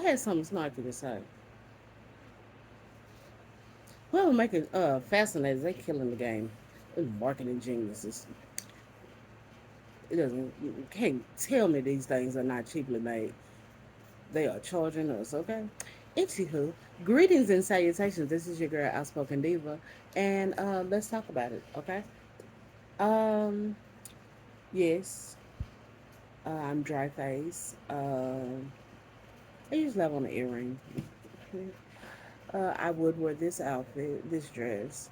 had something snarky to say. Whoever making fascinated, they killing the game. It's marketing geniuses. It doesn't. You can't tell me these things are not cheaply made. They are charging us, okay? Anywho, greetings and salutations. This is your girl, Outspoken Diva, and let's talk about it, okay? Um, yes, I'm dry face. I usually have on an earring. I would wear this outfit, this dress.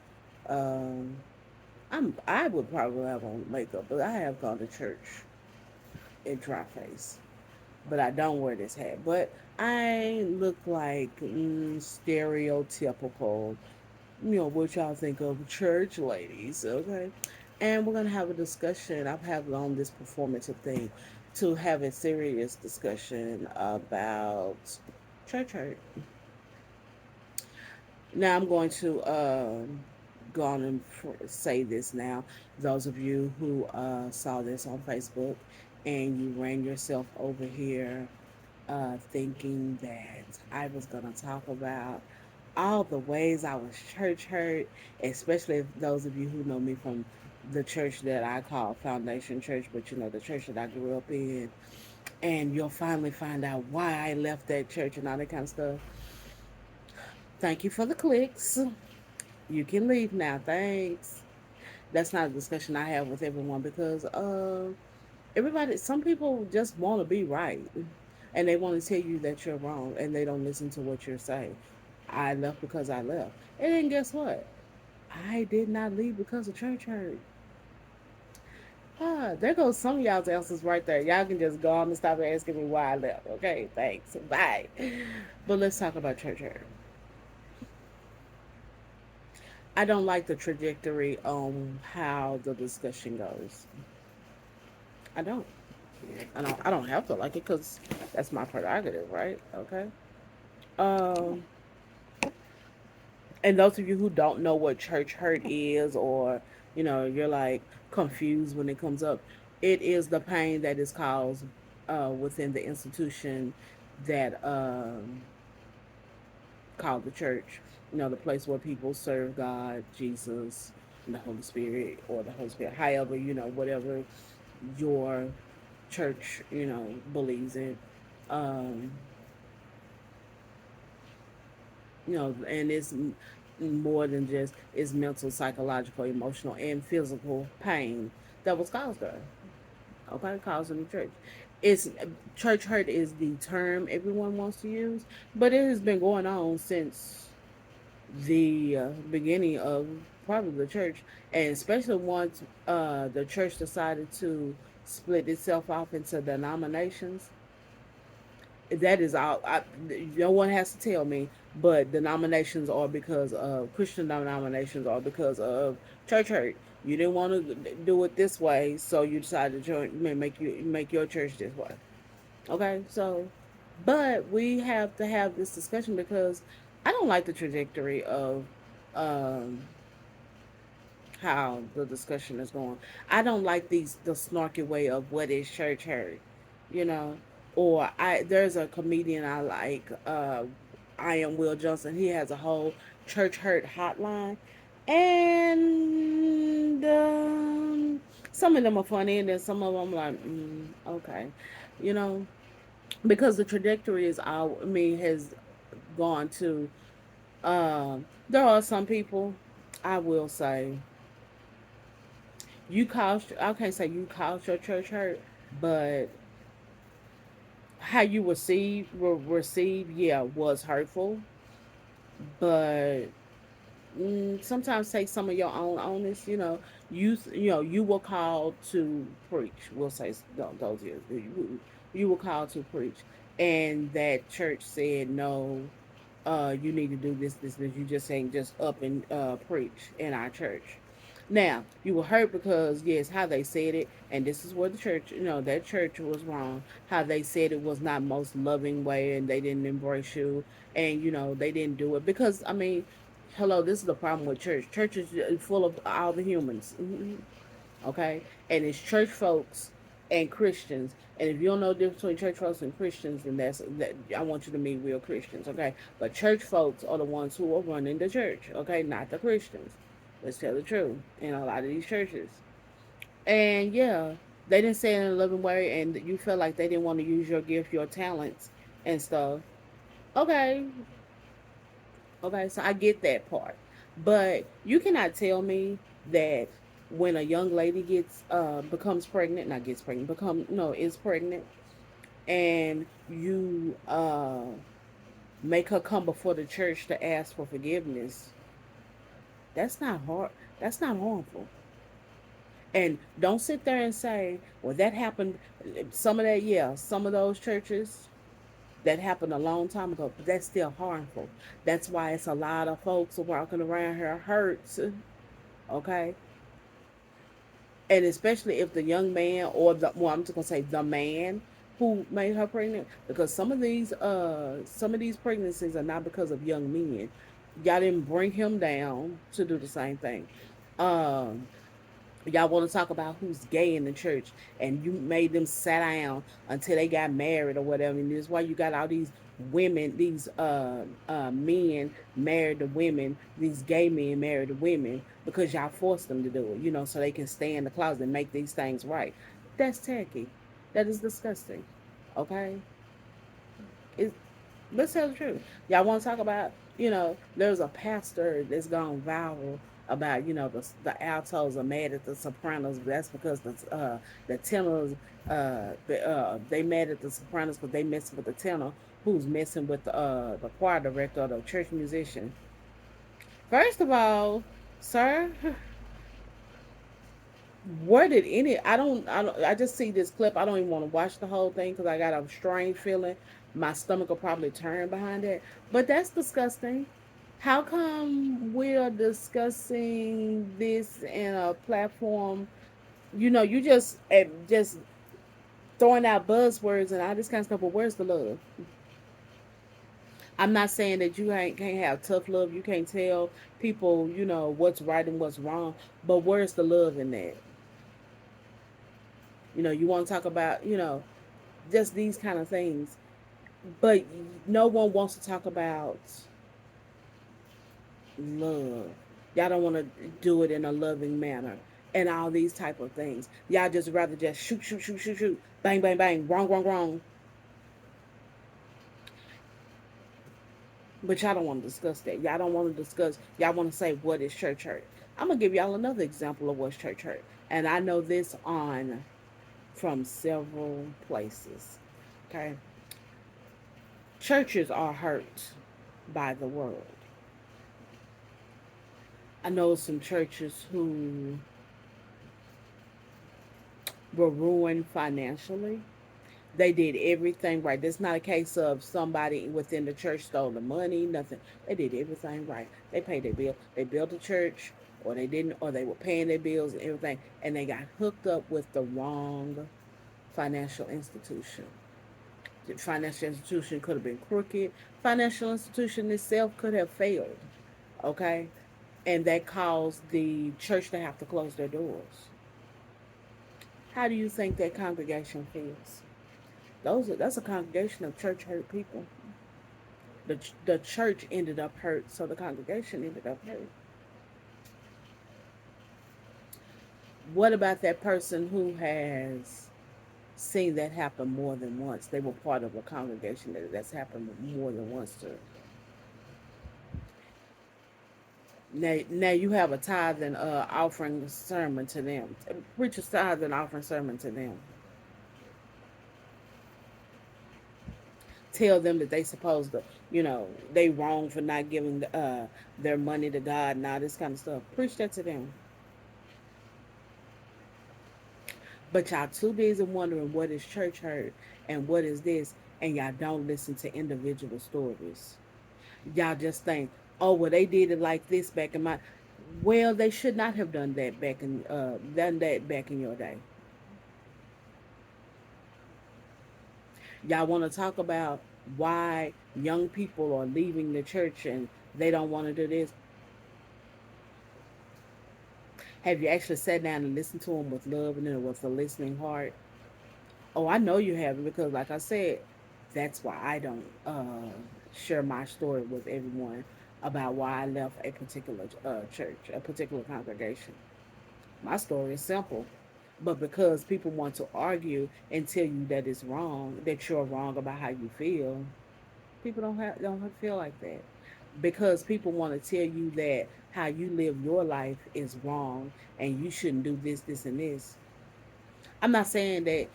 Um, I would probably have on makeup, but I have gone to church in dry face. But I don't wear this hat. But I look like stereotypical, what y'all think of church ladies, okay? And we're gonna have a discussion. I've had on this performative thing to have a serious discussion about church hurt. Now I'm going to go on and say this now. Those of you who saw this on Facebook and you ran yourself over here thinking that I was going to talk about all the ways I was church hurt, especially if those of you who know me from the church that I call Foundation Church, but the church that I grew up in. And you'll finally find out why I left that church and all that kind of stuff. Thank you for the clicks. You can leave now. Thanks. That's not a discussion I have with everyone because everybody, some people just want to be right and they want to tell you that you're wrong and they don't listen to what you're saying. I left because I left. And then guess what? I did not leave because of church hurt. There goes some of y'all's answers right there. Y'all can just go on and stop asking me why I left. Okay, thanks. Bye. But let's talk about church hurt. I don't like the trajectory on how the discussion goes. I don't. I don't have to like it because that's my prerogative, right? Okay. Um, and those of you who don't know what church hurt is, or you're like confused when it comes up, it is the pain that is caused within the institution that called the church. The place where people serve God, Jesus, and the Holy Spirit, or the Holy Spirit. However, whatever your church, believes in. Um, and it's more than just it's mental, psychological, emotional, and physical pain that was caused there. Okay, caused in the church. It's church hurt is the term everyone wants to use, but it has been going on since the beginning of probably the church, and especially once the church decided to split itself off into denominations. That is all. No one has to tell me, but denominations are because of Christian denominations are because of church hurt. You didn't want to do it this way, so you decided to make your church this way. Okay, so, but we have to have this discussion because I don't like the trajectory of um, how the discussion is going. I don't like the snarky way of what is church hurt, you know. Or there's a comedian I like, I am Will Johnson. He has a whole church hurt hotline, and some of them are funny, and then some of them like, okay, you know, because the trajectory is has gone to. There are some people, I will say, I can't say you caused your church hurt, but how you received, yeah, was hurtful. But sometimes take some of your own onus. You were called to preach. We'll say those years you were called to preach, and that church said no. You need to do this. You just ain't just up and preach in our church. Now you were hurt because yes, how they said it, and this is where the church, that church was wrong. How they said it was not most loving way, and they didn't embrace you, and they didn't do it because I mean, hello, this is the problem with church. Church is full of all the humans, okay, and it's church folks and Christians. And if you don't know the difference between church folks and Christians, then that. I want you to meet real Christians, okay? But church folks are the ones who are running the church, okay? Not the Christians. Let's tell the truth. In a lot of these churches, and yeah, they didn't say it in a loving way, and you felt like they didn't want to use your gift, your talents, and stuff. Okay, okay, so I get that part, but you cannot tell me that when a young lady becomes pregnant, not gets pregnant, become no is pregnant, and you make her come before the church to ask for forgiveness. That's not hard. That's not harmful. And don't sit there and say, well, that happened. Some of that, yeah, some of those churches, that happened a long time ago, but that's still harmful. That's why it's a lot of folks walking around here hurt, okay? And especially if the young man or I'm just gonna say the man who made her pregnant, because some of these pregnancies are not because of young men. Y'all didn't bring him down to do the same thing. Um, y'all want to talk about who's gay in the church, and you made them sit down until they got married or whatever. And this is why you got all these women, these men married to women, these gay men married to women, because y'all forced them to do it, so they can stay in the closet and make these things right. That's tacky. That is disgusting. Okay? It, let's tell the truth. Y'all want to talk about, there's a pastor that's gone viral about, the altos are mad at the sopranos. But that's because the tenors, they mad at the sopranos because they messing with the tenor, who's messing with the choir director or the church musician. First of all, sir, where did any I just see this clip. I don't even want to watch the whole thing because I got a strange feeling my stomach will probably turn behind it. But that's disgusting. How come we're discussing this in a platform? You just throwing out buzzwords and all this kind of stuff. But where's the love? I'm not saying that you can't have tough love. You can't tell people, what's right and what's wrong. But where's the love in that? You want to talk about, just these kind of things. But no one wants to talk about love. Y'all don't want to do it in a loving manner and all these type of things. Y'all just rather just shoot, shoot, shoot, shoot, shoot, bang, bang, bang, wrong, wrong, wrong. But y'all don't want to discuss that. Y'all don't want to discuss. Y'all want to say what is church hurt. I'm gonna give y'all another example of what's church hurt, and I know this on from several places. Okay, churches are hurt by the world. I know some churches who were ruined financially. They did everything right. This is not a case of somebody within the church stole the money, nothing. They did everything right. They paid their bill. They built a church, or they didn't, or they were paying their bills and everything, and they got hooked up with the wrong financial institution. The financial institution could have been crooked. Financial institution itself could have failed. Okay, and that caused the church to have to close their doors. How do you think that congregation feels? That's a congregation of church hurt people. The church ended up hurt, so the congregation ended up hurt. What about that person who has seen that happen more than once? They were part of a congregation that's happened more than once to. Now you have a tithe and offering sermon to them. Preach a tithe and offering sermon to them. Tell them that they supposed to, they wrong for not giving their money to God and all this kind of stuff. Preach that to them. But y'all too busy wondering what is church hurt and what is this, and y'all don't listen to individual stories. Y'all just think, oh well, they did it like this back in my. Well, they should not have done that back in your day. Y'all want to talk about why young people are leaving the church and they don't want to do this. Have you actually sat down and listened to them with love and with a listening heart? Oh, I know you haven't because, like I said, that's why I don't share my story with everyone about why I left a particular church, a particular congregation. My story is simple, but because people want to argue and tell you that it's wrong, that you're wrong about how you feel, people don't feel like that. Because people want to tell you that how you live your life is wrong and you shouldn't do this, this, and this. I'm not saying that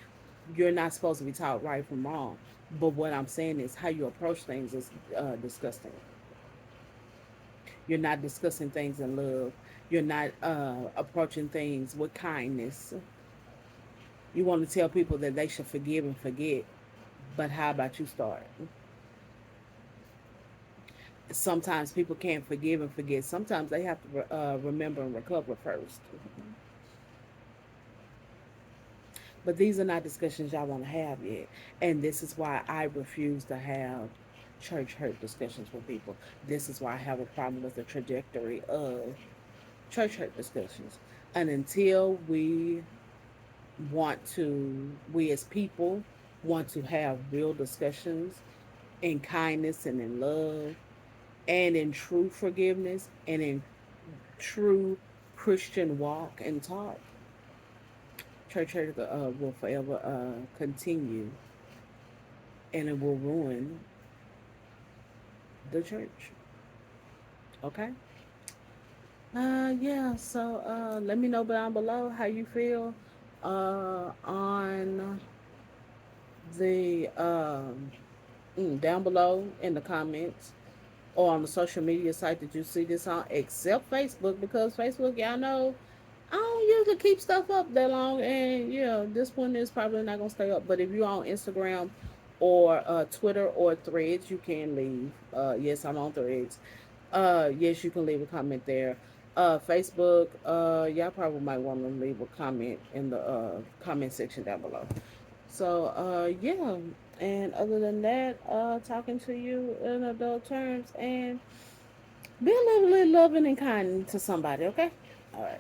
you're not supposed to be taught right from wrong, but what I'm saying is how you approach things is disgusting. You're not discussing things in love. You're not approaching things with kindness. You want to tell people that they should forgive and forget, but how about you start? Sometimes people can't forgive and forget. Sometimes they have to remember and recover first. But these are not discussions y'all want to have yet. And this is why I refuse to have church hurt discussions with people. This is why I have a problem with the trajectory of church hurt discussions. And until we as people want to have real discussions in kindness and in love and in true forgiveness and in true Christian walk and talk, church hurt will forever continue and it will ruin the church. Okay? Yeah, so let me know down below how you feel on the down below in the comments or on the social media site that you see this on, except Facebook, because Facebook, y'all know, I don't usually keep stuff up that long, and yeah, this one is probably not gonna stay up. But if you're on Instagram or Twitter or Threads, you can leave. Yes, I'm on Threads. Yes, you can leave a comment there. Facebook, y'all probably might want to leave a comment in the comment section down below. So, yeah. And other than that, talking to you in adult terms and be a little loving and kind to somebody, okay? All right.